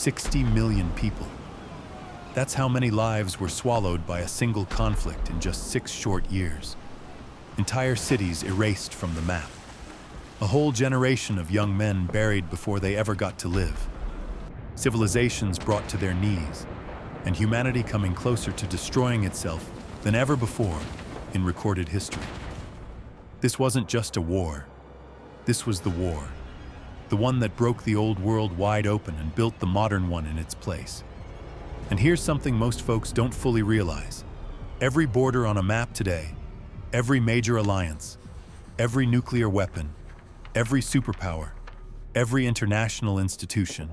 60 million people. That's how many lives were swallowed by a single conflict in just 6 short years. Entire cities erased from the map. A whole generation of young men buried before they ever got to live. Civilizations brought to their knees, and humanity coming closer to destroying itself than ever before in recorded history. This wasn't just a war. This was the war. The one that broke the old world wide open and built the modern one in its place. And here's something most folks don't fully realize. Every border on a map today, every major alliance, every nuclear weapon, every superpower, every international institution,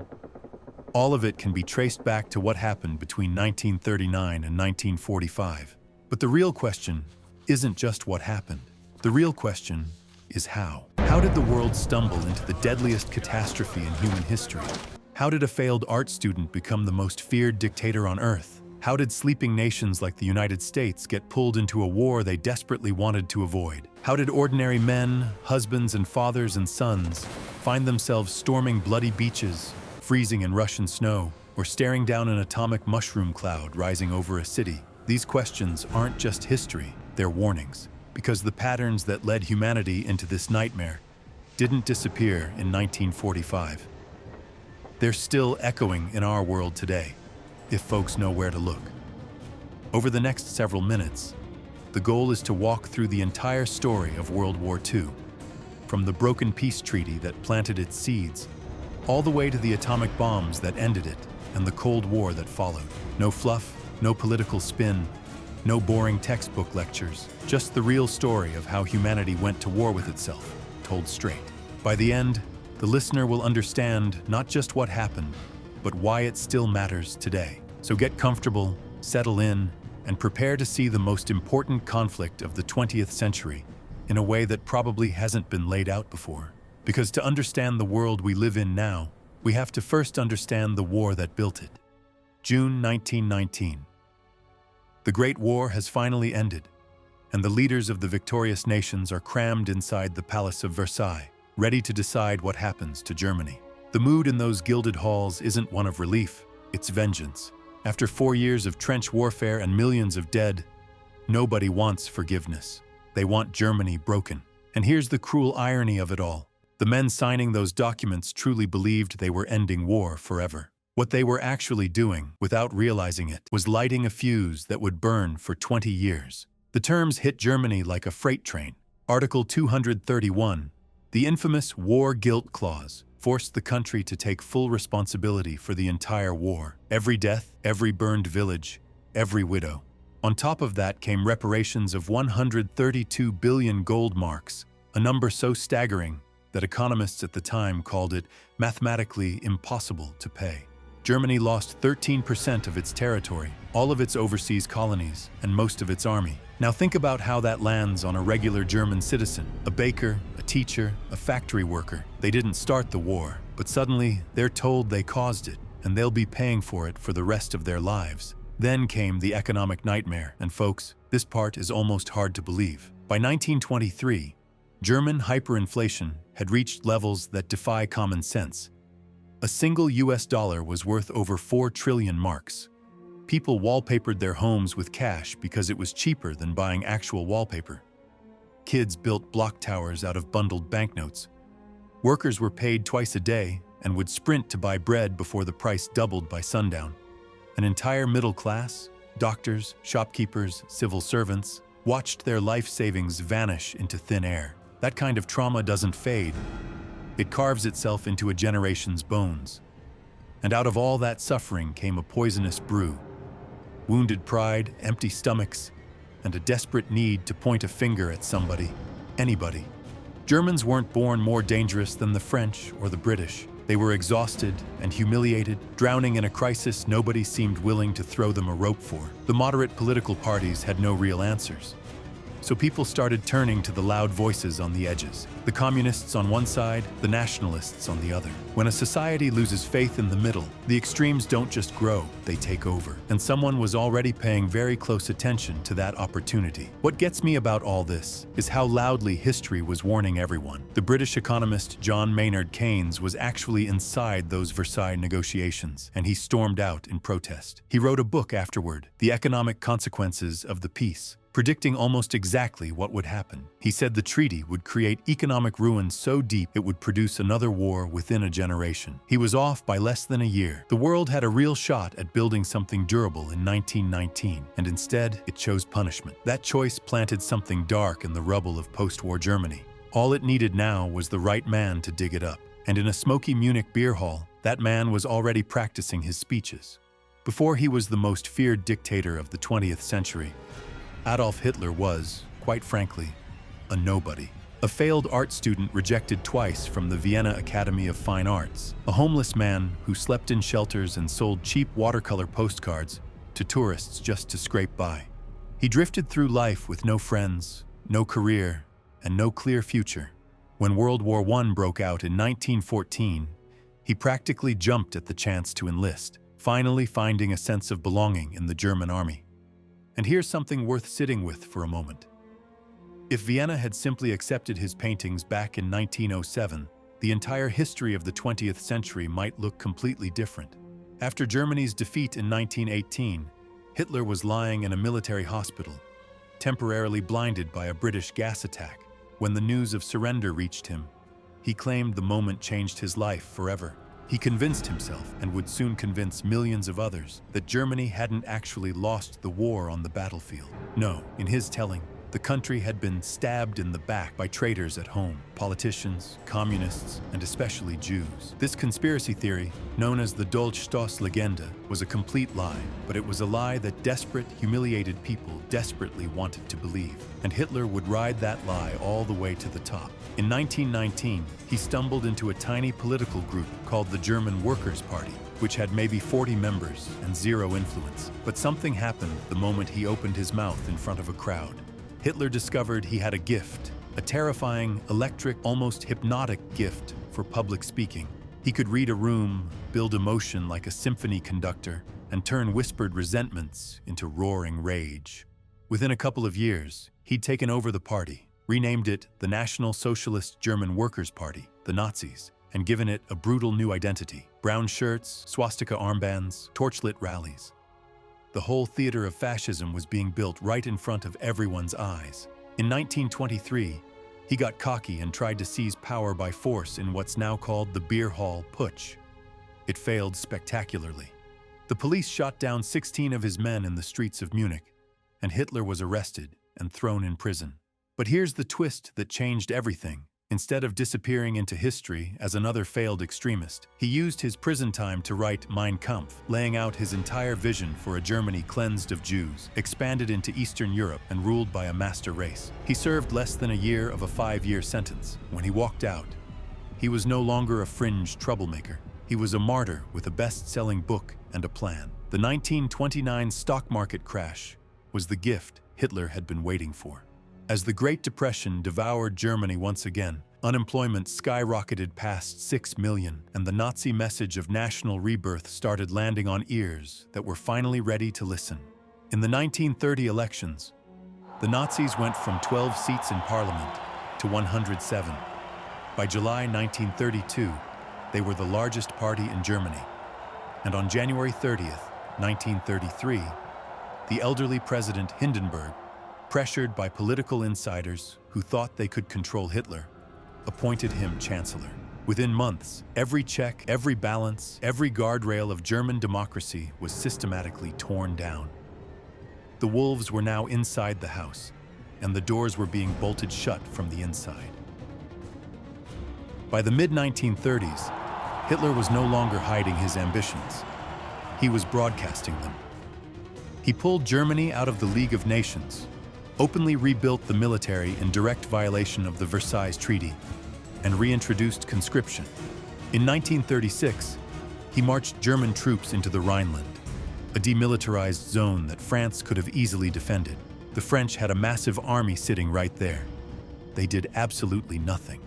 all of it can be traced back to what happened between 1939 and 1945. But the real question isn't just what happened. The real question is how. How did the world stumble into the deadliest catastrophe in human history? How did a failed art student become the most feared dictator on Earth? How did sleeping nations like the United States get pulled into a war they desperately wanted to avoid? How did ordinary men, husbands and fathers and sons find themselves storming bloody beaches, freezing in Russian snow, or staring down an atomic mushroom cloud rising over a city? These questions aren't just history, they're warnings. Because the patterns that led humanity into this nightmare didn't disappear in 1945. They're still echoing in our world today, if folks know where to look. Over the next several minutes, the goal is to walk through the entire story of World War II, from the broken peace treaty that planted its seeds, all the way to the atomic bombs that ended it and the Cold War that followed. No fluff, no political spin, no boring textbook lectures, just the real story of how humanity went to war with itself, told straight. By the end, the listener will understand not just what happened, but why it still matters today. So get comfortable, settle in, and prepare to see the most important conflict of the 20th century in a way that probably hasn't been laid out before. Because to understand the world we live in now, we have to first understand the war that built it. June 1919. The Great War has finally ended, and the leaders of the victorious nations are crammed inside the Palace of Versailles, ready to decide what happens to Germany. The mood in those gilded halls isn't one of relief, it's vengeance. After 4 years of trench warfare and millions of dead, nobody wants forgiveness. They want Germany broken. And here's the cruel irony of it all. The men signing those documents truly believed they were ending war forever. What they were actually doing, without realizing it, was lighting a fuse that would burn for 20 years. The terms hit Germany like a freight train. Article 231, the infamous War Guilt Clause, forced the country to take full responsibility for the entire war. Every death, every burned village, every widow. On top of that came reparations of 132 billion gold marks, a number so staggering that economists at the time called it mathematically impossible to pay. Germany lost 13% of its territory, all of its overseas colonies, and most of its army. Now think about how that lands on a regular German citizen, a baker, a teacher, a factory worker. They didn't start the war, but suddenly they're told they caused it, and they'll be paying for it for the rest of their lives. Then came the economic nightmare, and folks, this part is almost hard to believe. By 1923, German hyperinflation had reached levels that defy common sense. A single US dollar was worth over 4 trillion marks. People wallpapered their homes with cash because it was cheaper than buying actual wallpaper. Kids built block towers out of bundled banknotes. Workers were paid twice a day and would sprint to buy bread before the price doubled by sundown. An entire middle class, doctors, shopkeepers, civil servants, watched their life savings vanish into thin air. That kind of trauma doesn't fade. It carves itself into a generation's bones. And out of all that suffering came a poisonous brew. Wounded pride, empty stomachs, and a desperate need to point a finger at somebody, anybody. Germans weren't born more dangerous than the French or the British. They were exhausted and humiliated, drowning in a crisis nobody seemed willing to throw them a rope for. The moderate political parties had no real answers. So people started turning to the loud voices on the edges. The communists on one side, the nationalists on the other. When a society loses faith in the middle, the extremes don't just grow, they take over. And someone was already paying very close attention to that opportunity. What gets me about all this is how loudly history was warning everyone. The British economist John Maynard Keynes was actually inside those Versailles negotiations, and he stormed out in protest. He wrote a book afterward, The Economic Consequences of the Peace, predicting almost exactly what would happen. He said the treaty would create economic ruin so deep it would produce another war within a generation. He was off by less than a year. The world had a real shot at building something durable in 1919, and instead it chose punishment. That choice planted something dark in the rubble of post-war Germany. All it needed now was the right man to dig it up. And in a smoky Munich beer hall, that man was already practicing his speeches. Before he was the most feared dictator of the 20th century, Adolf Hitler was, quite frankly, a nobody. A failed art student rejected twice from the Vienna Academy of Fine Arts. A homeless man who slept in shelters and sold cheap watercolor postcards to tourists just to scrape by. He drifted through life with no friends, no career, and no clear future. When World War I broke out in 1914, he practically jumped at the chance to enlist, finally finding a sense of belonging in the German army. And here's something worth sitting with for a moment. If Vienna had simply accepted his paintings back in 1907, the entire history of the 20th century might look completely different. After Germany's defeat in 1918, Hitler was lying in a military hospital, temporarily blinded by a British gas attack. When the news of surrender reached him, he claimed the moment changed his life forever. He convinced himself, and would soon convince millions of others, that Germany hadn't actually lost the war on the battlefield. No, in his telling, the country had been stabbed in the back by traitors at home, politicians, communists, and especially Jews. This conspiracy theory, known as the Dolchstoßlegende, was a complete lie, but it was a lie that desperate, humiliated people desperately wanted to believe. And Hitler would ride that lie all the way to the top. In 1919, he stumbled into a tiny political group called the German Workers' Party, which had maybe 40 members and zero influence. But something happened the moment he opened his mouth in front of a crowd. Hitler discovered he had a gift, a terrifying, electric, almost hypnotic gift for public speaking. He could read a room, build emotion like a symphony conductor, and turn whispered resentments into roaring rage. Within a couple of years, he'd taken over the party, renamed it the National Socialist German Workers' Party, the Nazis, and given it a brutal new identity: brown shirts, swastika armbands, torchlit rallies. The whole theater of fascism was being built right in front of everyone's eyes. In 1923, he got cocky and tried to seize power by force in what's now called the Beer Hall Putsch. It failed spectacularly. The police shot down 16 of his men in the streets of Munich, and Hitler was arrested and thrown in prison. But here's the twist that changed everything. Instead of disappearing into history as another failed extremist, he used his prison time to write Mein Kampf, laying out his entire vision for a Germany cleansed of Jews, expanded into Eastern Europe, and ruled by a master race. He served less than a year of a 5-year sentence. When he walked out, he was no longer a fringe troublemaker. He was a martyr with a best-selling book and a plan. The 1929 stock market crash was the gift Hitler had been waiting for. As the Great Depression devoured Germany once again, unemployment skyrocketed past 6 million, and the Nazi message of national rebirth started landing on ears that were finally ready to listen. In the 1930 elections, the Nazis went from 12 seats in parliament to 107. By July 1932, they were the largest party in Germany. And on January 30th, 1933, the elderly President Hindenburg, pressured by political insiders who thought they could control Hitler, appointed him chancellor. Within months, every check, every balance, every guardrail of German democracy was systematically torn down. The wolves were now inside the house, and the doors were being bolted shut from the inside. By the mid-1930s, Hitler was no longer hiding his ambitions. He was broadcasting them. He pulled Germany out of the League of Nations, openly rebuilt the military in direct violation of the Versailles Treaty, and reintroduced conscription. In 1936, he marched German troops into the Rhineland, a demilitarized zone that France could have easily defended. The French had a massive army sitting right there. They did absolutely nothing.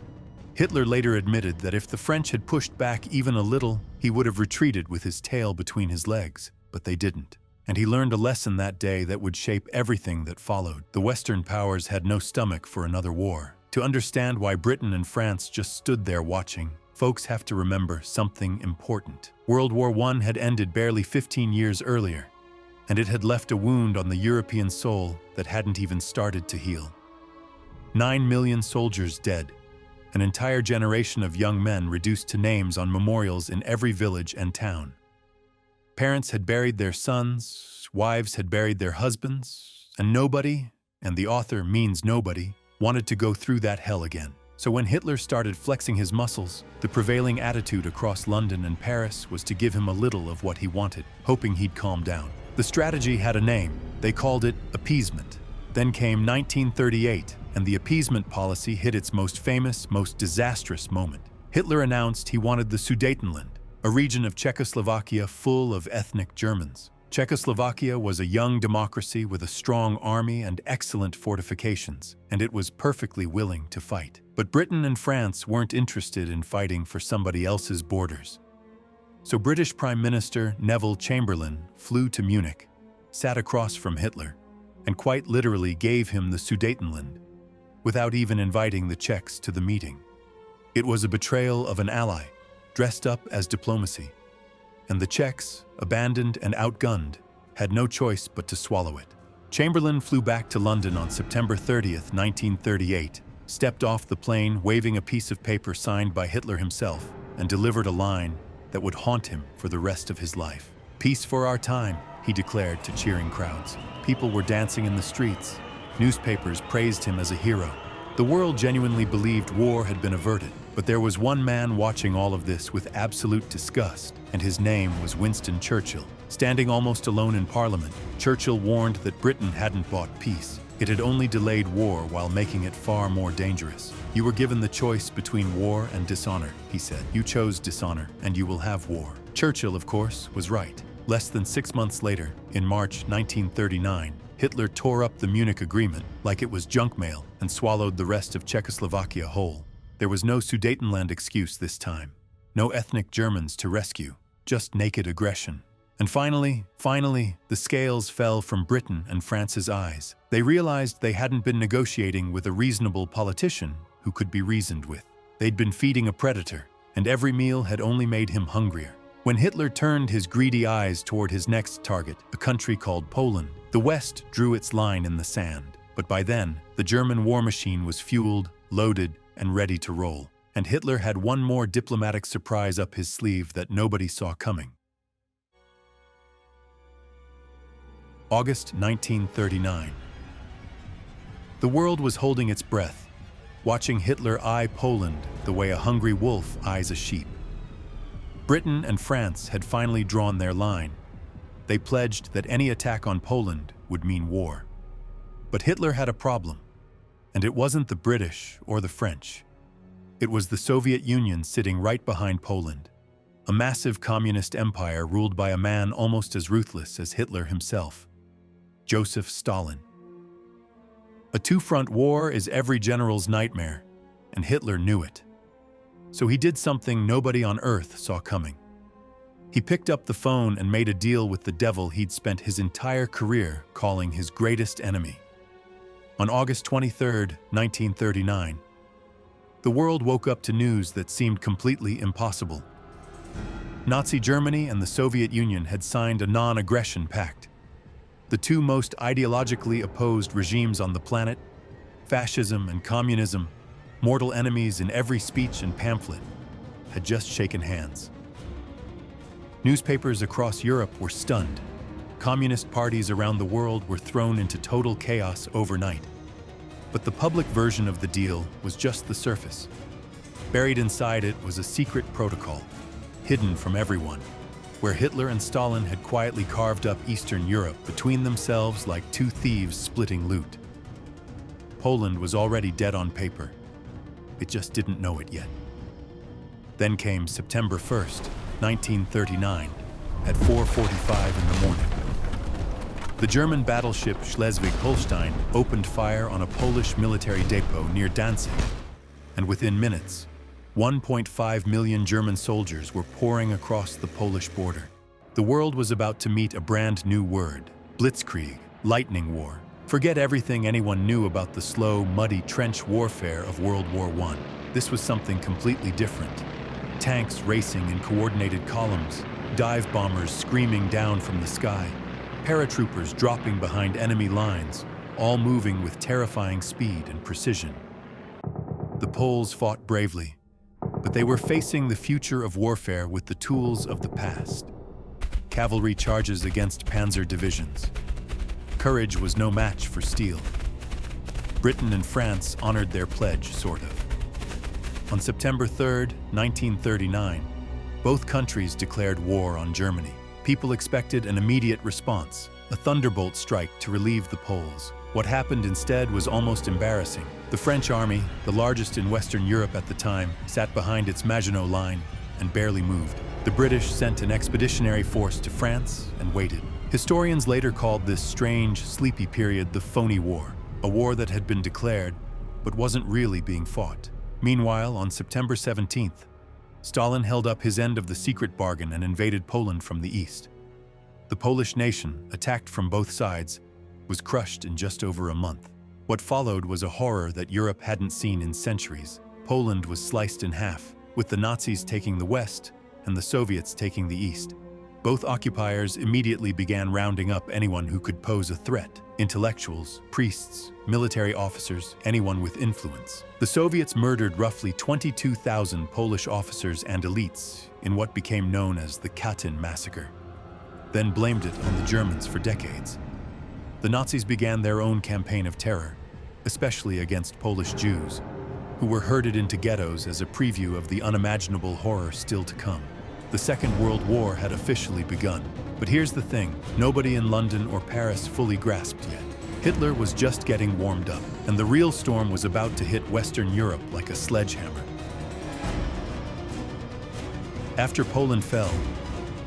Hitler later admitted that if the French had pushed back even a little, he would have retreated with his tail between his legs, but they didn't. And he learned a lesson that day that would shape everything that followed. The Western powers had no stomach for another war. To understand why Britain and France just stood there watching, folks have to remember something important. World War I had ended barely 15 years earlier, and it had left a wound on the European soul that hadn't even started to heal. 9 million soldiers dead, an entire generation of young men reduced to names on memorials in every village and town. Parents had buried their sons, wives had buried their husbands, and nobody, and the author means nobody, wanted to go through that hell again. So when Hitler started flexing his muscles, the prevailing attitude across London and Paris was to give him a little of what he wanted, hoping he'd calm down. The strategy had a name. They called it appeasement. Then came 1938, and the appeasement policy hit its most famous, most disastrous moment. Hitler announced he wanted the Sudetenland, a region of Czechoslovakia full of ethnic Germans. Czechoslovakia was a young democracy with a strong army and excellent fortifications, and it was perfectly willing to fight. But Britain and France weren't interested in fighting for somebody else's borders. So British Prime Minister Neville Chamberlain flew to Munich, sat across from Hitler, and quite literally gave him the Sudetenland, without even inviting the Czechs to the meeting. It was a betrayal of an ally, dressed up as diplomacy. And the Czechs, abandoned and outgunned, had no choice but to swallow it. Chamberlain flew back to London on September 30th, 1938, stepped off the plane waving a piece of paper signed by Hitler himself, and delivered a line that would haunt him for the rest of his life. "Peace for our time," he declared to cheering crowds. People were dancing in the streets. Newspapers praised him as a hero. The world genuinely believed war had been averted. But there was one man watching all of this with absolute disgust, and his name was Winston Churchill. Standing almost alone in Parliament, Churchill warned that Britain hadn't bought peace. It had only delayed war while making it far more dangerous. "You were given the choice between war and dishonor," he said. "You chose dishonor, and you will have war." Churchill, of course, was right. Less than 6 months later, in March 1939, Hitler tore up the Munich Agreement like it was junk mail and swallowed the rest of Czechoslovakia whole. There was no Sudetenland excuse this time. No ethnic Germans to rescue, just naked aggression. And finally, the scales fell from Britain and France's eyes. They realized they hadn't been negotiating with a reasonable politician who could be reasoned with. They'd been feeding a predator, and every meal had only made him hungrier. When Hitler turned his greedy eyes toward his next target, a country called Poland, the West drew its line in the sand. But by then, the German war machine was fueled, loaded, and ready to roll. And Hitler had one more diplomatic surprise up his sleeve that nobody saw coming. August 1939. The world was holding its breath, watching Hitler eye Poland the way a hungry wolf eyes a sheep. Britain and France had finally drawn their line. They pledged that any attack on Poland would mean war. But Hitler had a problem. And it wasn't the British or the French. It was the Soviet Union sitting right behind Poland, a massive communist empire ruled by a man almost as ruthless as Hitler himself, Joseph Stalin. A two-front war is every general's nightmare, and Hitler knew it. So he did something nobody on earth saw coming. He picked up the phone and made a deal with the devil he'd spent his entire career calling his greatest enemy. On August 23, 1939, the world woke up to news that seemed completely impossible. Nazi Germany and the Soviet Union had signed a non-aggression pact. The two most ideologically opposed regimes on the planet, fascism and communism, mortal enemies in every speech and pamphlet, had just shaken hands. Newspapers across Europe were stunned. Communist parties around the world were thrown into total chaos overnight. But the public version of the deal was just the surface. Buried inside it was a secret protocol, hidden from everyone, where Hitler and Stalin had quietly carved up Eastern Europe between themselves like two thieves splitting loot. Poland was already dead on paper. It just didn't know it yet. Then came September 1st, 1939, at 4:45 in the morning. The German battleship Schleswig-Holstein opened fire on a Polish military depot near Danzig, and within minutes, 1.5 million German soldiers were pouring across the Polish border. The world was about to meet a brand new word: blitzkrieg, lightning war. Forget everything anyone knew about the slow, muddy trench warfare of World War I. This was something completely different. Tanks racing in coordinated columns, dive bombers screaming down from the sky, paratroopers dropping behind enemy lines, all moving with terrifying speed and precision. The Poles fought bravely, but they were facing the future of warfare with the tools of the past. Cavalry charges against panzer divisions. Courage was no match for steel. Britain and France honored their pledge, sort of. On September 3, 1939, both countries declared war on Germany. People expected an immediate response, a thunderbolt strike to relieve the Poles. What happened instead was almost embarrassing. The French army, the largest in Western Europe at the time, sat behind its Maginot Line and barely moved. The British sent an expeditionary force to France and waited. Historians later called this strange, sleepy period the Phony War, a war that had been declared but wasn't really being fought. Meanwhile, on September 17th, Stalin held up his end of the secret bargain and invaded Poland from the east. The Polish nation, attacked from both sides, was crushed in just over a month. What followed was a horror that Europe hadn't seen in centuries. Poland was sliced in half, with the Nazis taking the west and the Soviets taking the east. Both occupiers immediately began rounding up anyone who could pose a threat: intellectuals, priests, military officers, anyone with influence. The Soviets murdered roughly 22,000 Polish officers and elites in what became known as the Katyn massacre, then blamed it on the Germans for decades. The Nazis began their own campaign of terror, especially against Polish Jews, who were herded into ghettos as a preview of the unimaginable horror still to come. The Second World War had officially begun. But here's the thing, nobody in London or Paris fully grasped yet. Hitler was just getting warmed up, and the real storm was about to hit Western Europe like a sledgehammer. After Poland fell,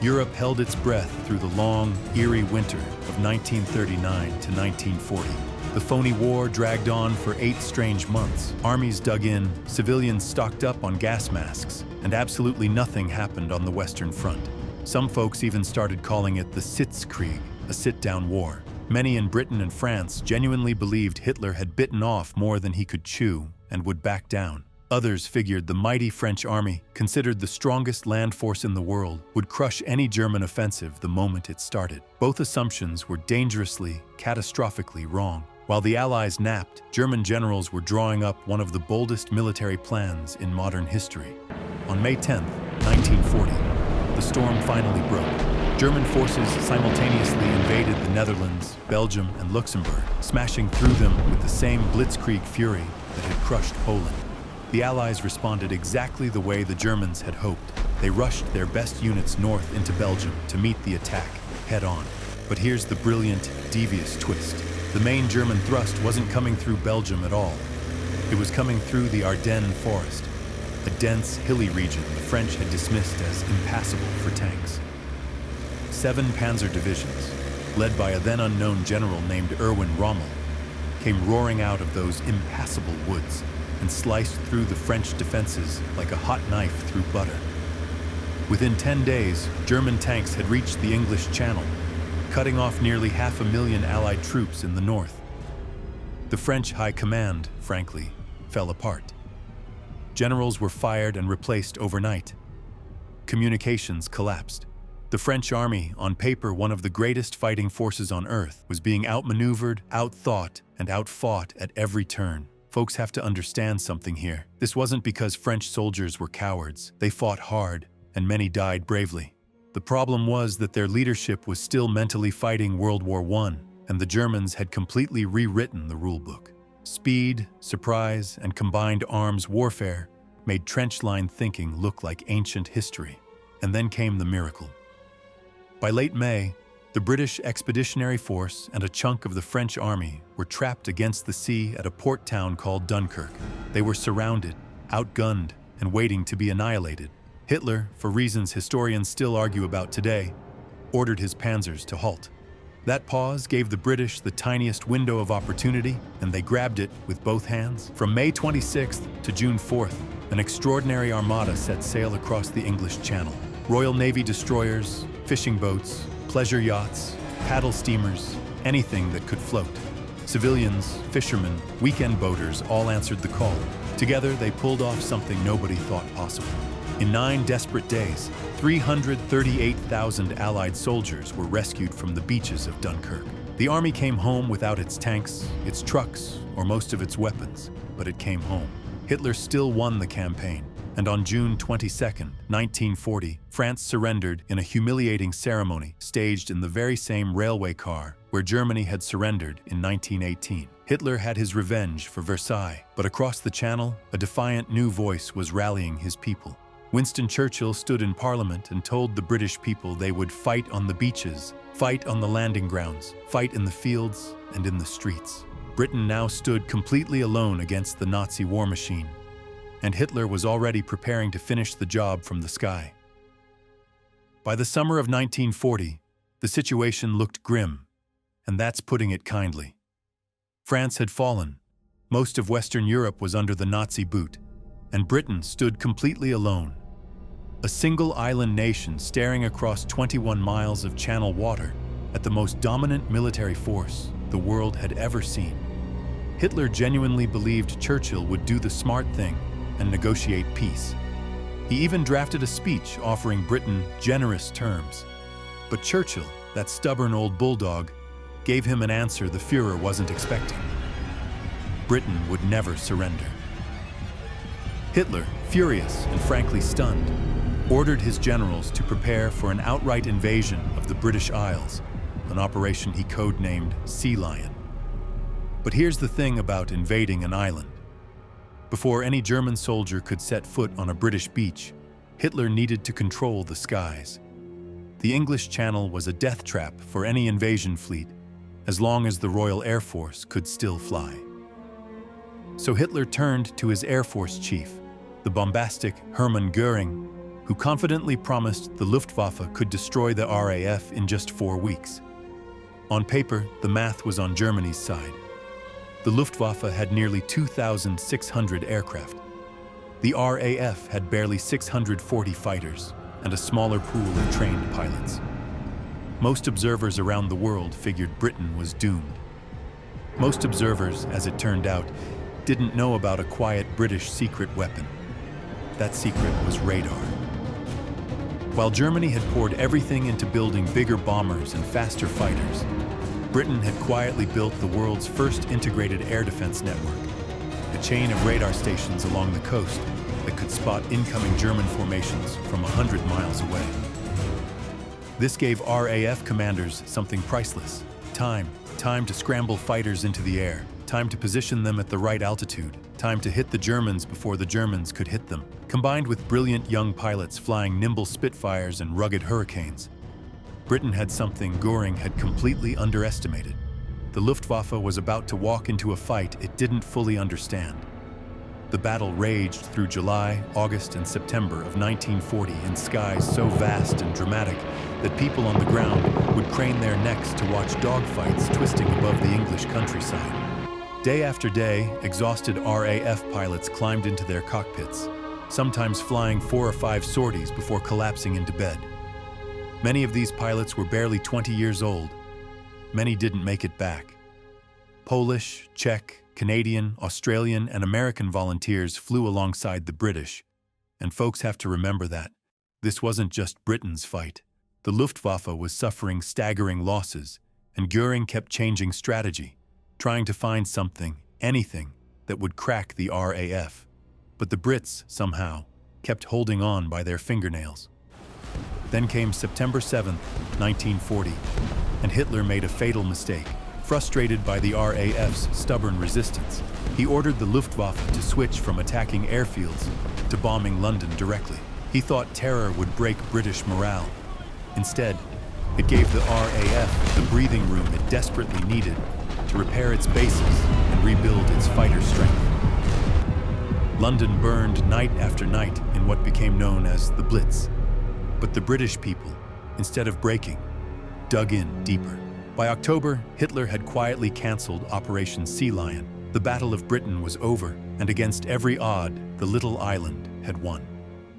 Europe held its breath through the long, eerie winter of 1939 to 1940. The phony war dragged on for 8 strange months. Armies dug in, civilians stocked up on gas masks, and absolutely nothing happened on the Western Front. Some folks even started calling it the Sitzkrieg, a sit-down war. Many in Britain and France genuinely believed Hitler had bitten off more than he could chew and would back down. Others figured the mighty French army, considered the strongest land force in the world, would crush any German offensive the moment it started. Both assumptions were dangerously, catastrophically wrong. While the Allies napped, German generals were drawing up one of the boldest military plans in modern history. On May 10, 1940, the storm finally broke. German forces simultaneously invaded the Netherlands, Belgium, and Luxembourg, smashing through them with the same blitzkrieg fury that had crushed Poland. The Allies responded exactly the way the Germans had hoped. They rushed their best units north into Belgium to meet the attack head-on. But here's the brilliant, devious twist. The main German thrust wasn't coming through Belgium at all. It was coming through the Ardennes forest, a dense, hilly region the French had dismissed as impassable for tanks. 7 panzer divisions, led by a then unknown general named Erwin Rommel, came roaring out of those impassable woods and sliced through the French defenses like a hot knife through butter. Within 10 days, German tanks had reached the English Channel, cutting off nearly 500,000 Allied troops in the north. The French high command, frankly, fell apart. Generals were fired and replaced overnight. Communications collapsed. The French army, on paper one of the greatest fighting forces on earth, was being outmaneuvered, outthought, and outfought at every turn. Folks have to understand something here. This wasn't because French soldiers were cowards. They fought hard, and many died bravely. The problem was that their leadership was still mentally fighting World War I, and the Germans had completely rewritten the rulebook. Speed, surprise, and combined arms warfare made trench-line thinking look like ancient history. And then came the miracle. By late May, the British Expeditionary Force and a chunk of the French army were trapped against the sea at a port town called Dunkirk. They were surrounded, outgunned, and waiting to be annihilated. Hitler, for reasons historians still argue about today, ordered his panzers to halt. That pause gave the British the tiniest window of opportunity, and they grabbed it with both hands. From May 26th to June 4th, an extraordinary armada set sail across the English Channel. Royal Navy destroyers, fishing boats, pleasure yachts, paddle steamers, anything that could float. Civilians, fishermen, weekend boaters all answered the call. Together, they pulled off something nobody thought possible. In 9 desperate days, 338,000 Allied soldiers were rescued from the beaches of Dunkirk. The army came home without its tanks, its trucks, or most of its weapons, but it came home. Hitler still won the campaign, and on June 22, 1940, France surrendered in a humiliating ceremony staged in the very same railway car where Germany had surrendered in 1918. Hitler had his revenge for Versailles, but across the Channel, a defiant new voice was rallying his people. Winston Churchill stood in Parliament and told the British people they would fight on the beaches, fight on the landing grounds, fight in the fields and in the streets. Britain now stood completely alone against the Nazi war machine, and Hitler was already preparing to finish the job from the sky. By the summer of 1940, the situation looked grim, and that's putting it kindly. France had fallen, most of Western Europe was under the Nazi boot, and Britain stood completely alone. A single island nation staring across 21 miles of Channel water at the most dominant military force the world had ever seen. Hitler genuinely believed Churchill would do the smart thing and negotiate peace. He even drafted a speech offering Britain generous terms. But Churchill, that stubborn old bulldog, gave him an answer the Führer wasn't expecting. Britain would never surrender. Hitler, furious and frankly stunned, ordered his generals to prepare for an outright invasion of the British Isles, an operation he codenamed Sea Lion. But here's the thing about invading an island. Before any German soldier could set foot on a British beach, Hitler needed to control the skies. The English Channel was a death trap for any invasion fleet, as long as the Royal Air Force could still fly. So Hitler turned to his Air Force chief, the bombastic Hermann Göring, who confidently promised the Luftwaffe could destroy the RAF in just 4 weeks. On paper, the math was on Germany's side. The Luftwaffe had nearly 2,600 aircraft. The RAF had barely 640 fighters and a smaller pool of trained pilots. Most observers around the world figured Britain was doomed. Most observers, as it turned out, didn't know about a quiet British secret weapon. That secret was radar. While Germany had poured everything into building bigger bombers and faster fighters, Britain had quietly built the world's first integrated air defense network, a chain of radar stations along the coast that could spot incoming German formations from 100 miles away. This gave RAF commanders something priceless: time to scramble fighters into the air, time to position them at the right altitude, time to hit the Germans before the Germans could hit them. Combined with brilliant young pilots flying nimble Spitfires and rugged Hurricanes, Britain had something Göring had completely underestimated. The Luftwaffe was about to walk into a fight it didn't fully understand. The battle raged through July, August, and September of 1940 in skies so vast and dramatic that people on the ground would crane their necks to watch dogfights twisting above the English countryside. Day after day, exhausted RAF pilots climbed into their cockpits, sometimes flying 4 or 5 sorties before collapsing into bed. Many of these pilots were barely 20 years old. Many didn't make it back. Polish, Czech, Canadian, Australian, and American volunteers flew alongside the British. And folks have to remember that this wasn't just Britain's fight. The Luftwaffe was suffering staggering losses, and Göring kept changing strategy, trying to find something, anything, that would crack the RAF. But the Brits, somehow, kept holding on by their fingernails. Then came September 7, 1940, and Hitler made a fatal mistake. Frustrated by the RAF's stubborn resistance, he ordered the Luftwaffe to switch from attacking airfields to bombing London directly. He thought terror would break British morale. Instead, it gave the RAF the breathing room it desperately needed to repair its bases and rebuild its fighter strength. London burned night after night in what became known as the Blitz. But the British people, instead of breaking, dug in deeper. By October, Hitler had quietly cancelled Operation Sea Lion. The Battle of Britain was over, and against every odd, the little island had won.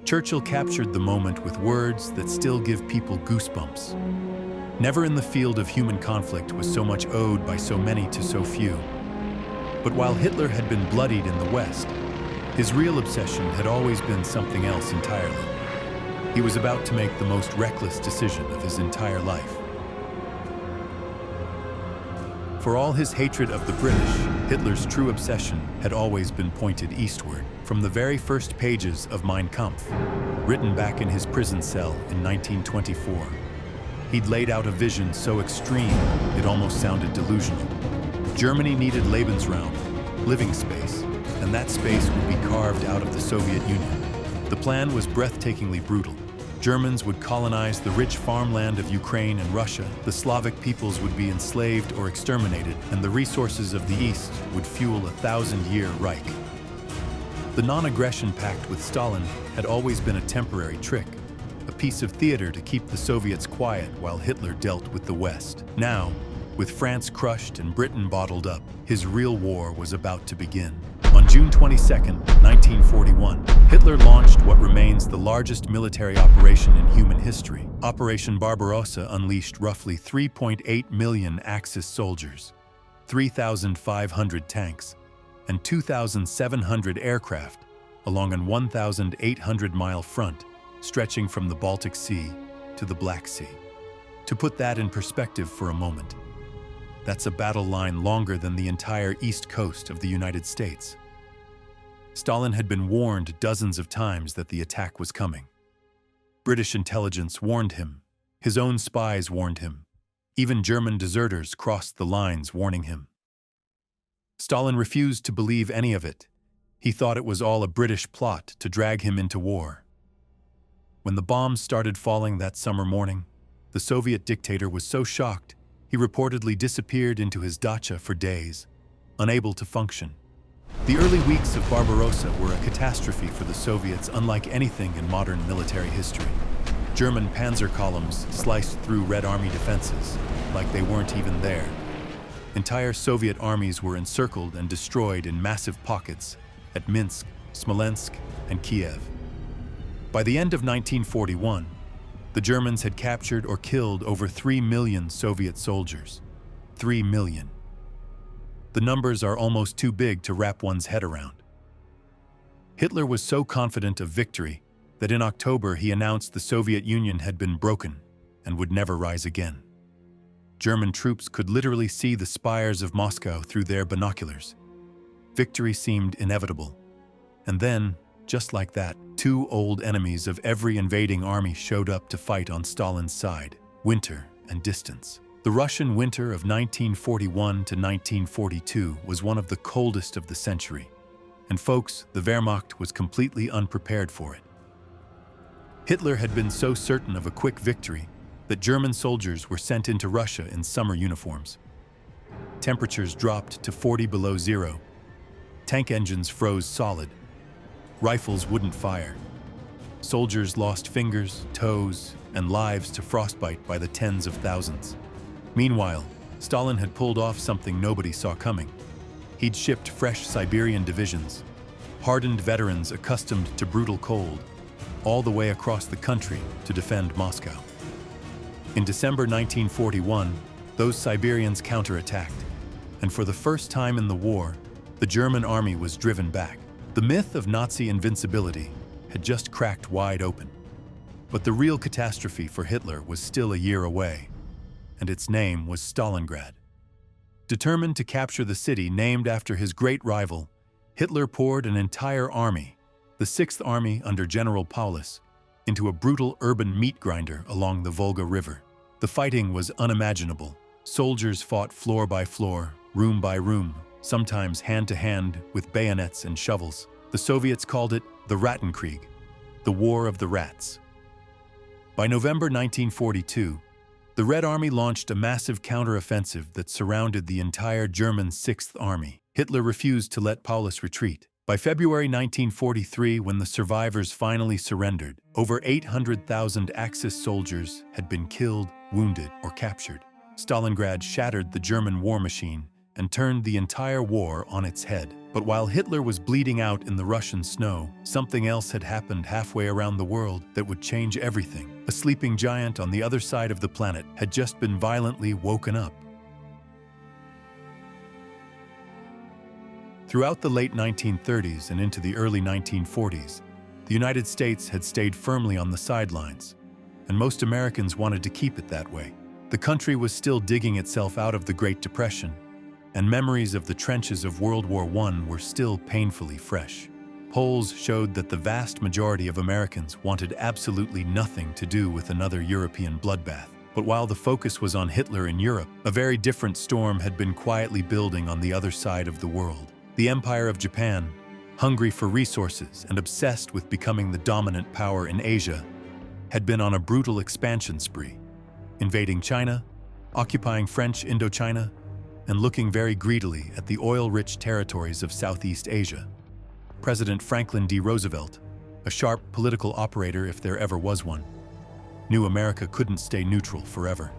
Churchill captured the moment with words that still give people goosebumps. Never in the field of human conflict was so much owed by so many to so few. But while Hitler had been bloodied in the West, his real obsession had always been something else entirely. He was about to make the most reckless decision of his entire life. For all his hatred of the British, Hitler's true obsession had always been pointed eastward. From the very first pages of Mein Kampf, written back in his prison cell in 1924, he'd laid out a vision so extreme it almost sounded delusional. Germany needed Lebensraum, living space, and that space would be carved out of the Soviet Union. The plan was breathtakingly brutal. Germans would colonize the rich farmland of Ukraine and Russia, the Slavic peoples would be enslaved or exterminated, and the resources of the East would fuel a 1,000-year Reich. The non-aggression pact with Stalin had always been a temporary trick, a piece of theater to keep the Soviets quiet while Hitler dealt with the West. Now, with France crushed and Britain bottled up, his real war was about to begin. On June 22, 1941, Hitler launched what remains the largest military operation in human history. Operation Barbarossa unleashed roughly 3.8 million Axis soldiers, 3,500 tanks, and 2,700 aircraft along an 1,800-mile front stretching from the Baltic Sea to the Black Sea. To put that in perspective for a moment, that's a battle line longer than the entire east coast of the United States. Stalin had been warned dozens of times that the attack was coming. British intelligence warned him. His own spies warned him. Even German deserters crossed the lines warning him. Stalin refused to believe any of it. He thought it was all a British plot to drag him into war. When the bombs started falling that summer morning, the Soviet dictator was so shocked he reportedly disappeared into his dacha for days, unable to function. The early weeks of Barbarossa were a catastrophe for the Soviets unlike anything in modern military history. German panzer columns sliced through Red Army defenses like they weren't even there. Entire Soviet armies were encircled and destroyed in massive pockets at Minsk, Smolensk, and Kiev. By the end of 1941, the Germans had captured or killed over 3 million Soviet soldiers. 3 million. The numbers are almost too big to wrap one's head around. Hitler was so confident of victory that in October he announced the Soviet Union had been broken and would never rise again. German troops could literally see the spires of Moscow through their binoculars. Victory seemed inevitable. And then, just like that, two old enemies of every invading army showed up to fight on Stalin's side: winter and distance. The Russian winter of 1941 to 1942 was one of the coldest of the century, and folks, the Wehrmacht was completely unprepared for it. Hitler had been so certain of a quick victory that German soldiers were sent into Russia in summer uniforms. Temperatures dropped to 40 below zero. Tank engines froze solid. Rifles wouldn't fire. Soldiers lost fingers, toes, and lives to frostbite by the tens of thousands. Meanwhile, Stalin had pulled off something nobody saw coming. He'd shipped fresh Siberian divisions, hardened veterans accustomed to brutal cold, all the way across the country to defend Moscow. In December 1941, those Siberians counterattacked, and for the first time in the war, the German army was driven back. The myth of Nazi invincibility had just cracked wide open. But the real catastrophe for Hitler was still a year away, and its name was Stalingrad. Determined to capture the city named after his great rival, Hitler poured an entire army, the Sixth Army under General Paulus, into a brutal urban meat grinder along the Volga River. The fighting was unimaginable. Soldiers fought floor by floor, room by room, sometimes hand-to-hand with bayonets and shovels. The Soviets called it the Rattenkrieg, the War of the Rats. By November 1942, the Red Army launched a massive counteroffensive that surrounded the entire German Sixth Army. Hitler refused to let Paulus retreat. By February 1943, when the survivors finally surrendered, over 800,000 Axis soldiers had been killed, wounded, or captured. Stalingrad shattered the German war machine and turned the entire war on its head. But while Hitler was bleeding out in the Russian snow, something else had happened halfway around the world that would change everything. A sleeping giant on the other side of the planet had just been violently woken up. Throughout the late 1930s and into the early 1940s, the United States had stayed firmly on the sidelines, and most Americans wanted to keep it that way. The country was still digging itself out of the Great Depression, and memories of the trenches of World War I were still painfully fresh. Polls showed that the vast majority of Americans wanted absolutely nothing to do with another European bloodbath. But while the focus was on Hitler in Europe, a very different storm had been quietly building on the other side of the world. The Empire of Japan, hungry for resources and obsessed with becoming the dominant power in Asia, had been on a brutal expansion spree, invading China, occupying French Indochina, and looking very greedily at the oil-rich territories of Southeast Asia. President Franklin D. Roosevelt, a sharp political operator if there ever was one, knew America couldn't stay neutral forever.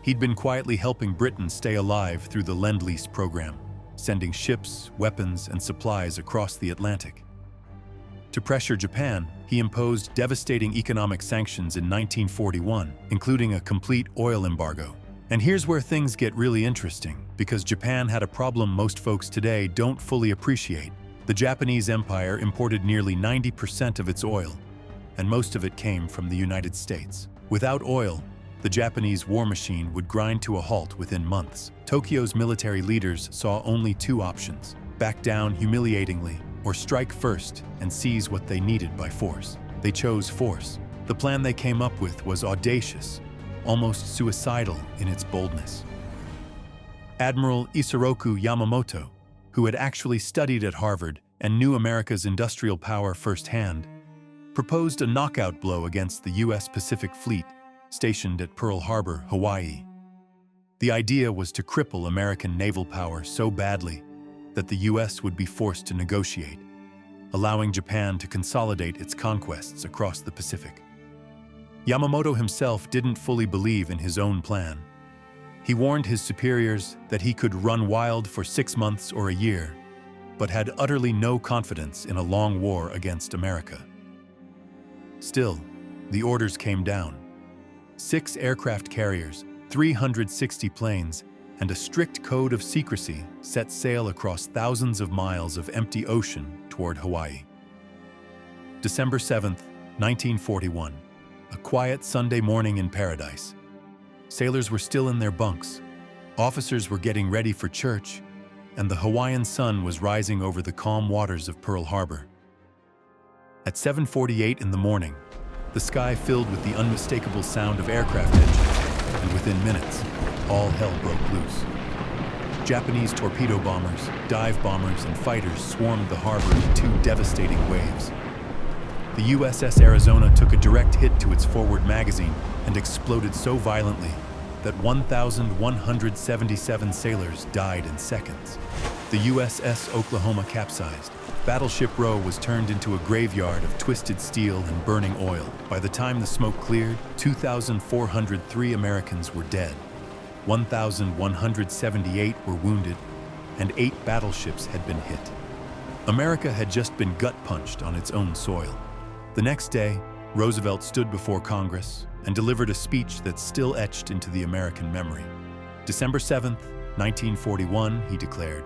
He'd been quietly helping Britain stay alive through the Lend-Lease program, sending ships, weapons, and supplies across the Atlantic. To pressure Japan, he imposed devastating economic sanctions in 1941, including a complete oil embargo. And here's where things get really interesting, because Japan had a problem most folks today don't fully appreciate. The Japanese Empire imported nearly 90% of its oil, and most of it came from the United States. Without oil, the Japanese war machine would grind to a halt within months. Tokyo's military leaders saw only two options: back down humiliatingly, or strike first and seize what they needed by force. They chose force. The plan they came up with was audacious, almost suicidal in its boldness. Admiral Isoroku Yamamoto, who had actually studied at Harvard and knew America's industrial power firsthand, proposed a knockout blow against the U.S. Pacific Fleet stationed at Pearl Harbor, Hawaii. The idea was to cripple American naval power so badly that the U.S. would be forced to negotiate, allowing Japan to consolidate its conquests across the Pacific. Yamamoto himself didn't fully believe in his own plan. He warned his superiors that he could run wild for 6 months or a year, but had utterly no confidence in a long war against America. Still, the orders came down. 6 aircraft carriers, 360 planes, and a strict code of secrecy set sail across thousands of miles of empty ocean toward Hawaii. December 7th, 1941, a quiet Sunday morning in paradise. Sailors were still in their bunks, officers were getting ready for church, and the Hawaiian sun was rising over the calm waters of Pearl Harbor. At 7:48 in the morning, the sky filled with the unmistakable sound of aircraft engines, and within minutes, all hell broke loose. Japanese torpedo bombers, dive bombers, and fighters swarmed the harbor in 2 devastating waves. The USS Arizona took a direct hit to its forward magazine and exploded so violently that 1,177 sailors died in seconds. The USS Oklahoma capsized. Battleship Row was turned into a graveyard of twisted steel and burning oil. By the time the smoke cleared, 2,403 Americans were dead, 1,178 were wounded, and 8 battleships had been hit. America had just been gut-punched on its own soil. The next day, Roosevelt stood before Congress and delivered a speech that's still etched into the American memory. December 7th, 1941, he declared,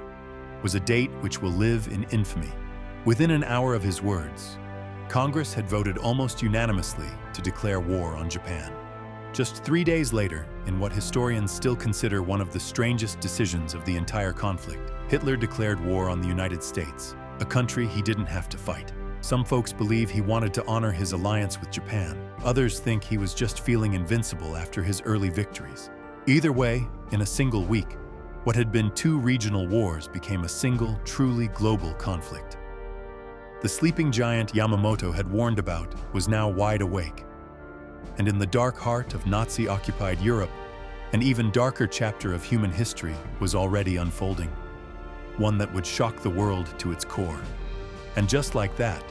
was a date which will live in infamy. Within an hour of his words, Congress had voted almost unanimously to declare war on Japan. Just 3 days later, in what historians still consider one of the strangest decisions of the entire conflict, Hitler declared war on the United States, a country he didn't have to fight. Some folks believe he wanted to honor his alliance with Japan. Others think he was just feeling invincible after his early victories. Either way, in a single week, what had been 2 regional wars became a single, truly global conflict. The sleeping giant Yamamoto had warned about was now wide awake. And in the dark heart of Nazi-occupied Europe, an even darker chapter of human history was already unfolding, one that would shock the world to its core. And just like that,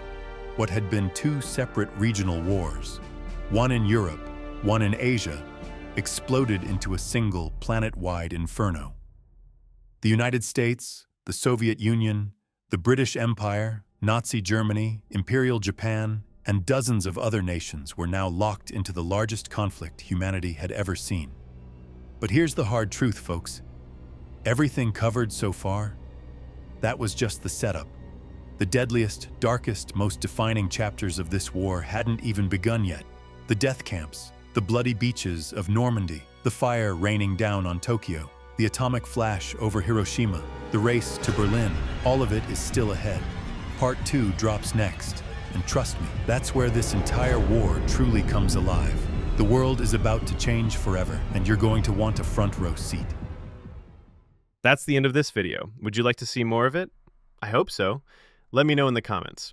what had been 2 separate regional wars, one in Europe, one in Asia, exploded into a single planet-wide inferno. The United States, the Soviet Union, the British Empire, Nazi Germany, Imperial Japan, and dozens of other nations were now locked into the largest conflict humanity had ever seen. But here's the hard truth, folks. Everything covered so far, that was just the setup. The deadliest, darkest, most defining chapters of this war hadn't even begun yet. The death camps, the bloody beaches of Normandy, the fire raining down on Tokyo, the atomic flash over Hiroshima, the race to Berlin, all of it is still ahead. Part 2 drops next, and trust me, that's where this entire war truly comes alive. The world is about to change forever, and you're going to want a front row seat. That's the end of this video. Would you like to see more of it? I hope so. Let me know in the comments.